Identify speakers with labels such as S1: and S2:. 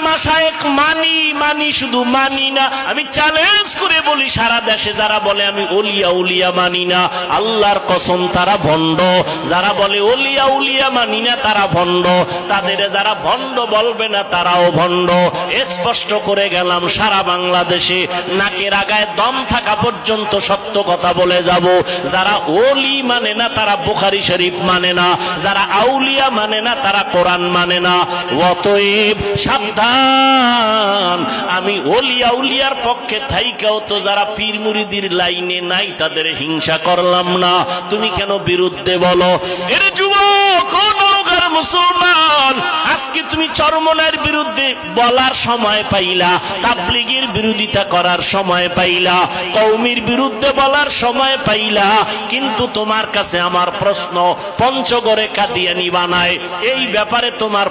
S1: মাশায়েখ মানি শুধু মানি না, আমি চ্যালেঞ্জ করে বলি সারা দেশে যারা বলে আমি ওলিয়া উলিয়া মানি না, আল্লাহর কসম তারা ভণ্ড। যারা বলে ওলিয়া উলিয়া মানি না তারা ভণ্ড, তাদের যারা ভণ্ড বলবে না তারাও ভণ্ড। স্পষ্ট করে গেলাম, সারা বাংলাদেশে নাকের আগায় দম থাকা পর্যন্ত সত্য কথা বলে যাব। যারা ওলি মানে না তারা বুখারী শরীফ মানে না, যারা আউলিয়া মানে না তারা কোরআন মানে না। অতএব সাবধান, আমি ওলিয়া উলিয়ার পক্ষে থাইকাও তো যারা পীর মুরিদির লাইনে নাই তাদের হিংসা করলাম না, তুমি কেন বিরুদ্ধে বলো? এর যুবক ও নওগাঁর মুসলমান, আজকে তুমি চরমনার বিরুদ্ধে বলার সময় পাইলা, তাবলীগের বিরোধিতা করার সময় পাইলা, কওমির বিরুদ্ধে বলার সময় পাইলা, কিন্তু তোমার কাছে আমার প্রশ্ন, পঞ্চগড়ে কাদিয়ানি বানায় এই ব্যাপারে তোমার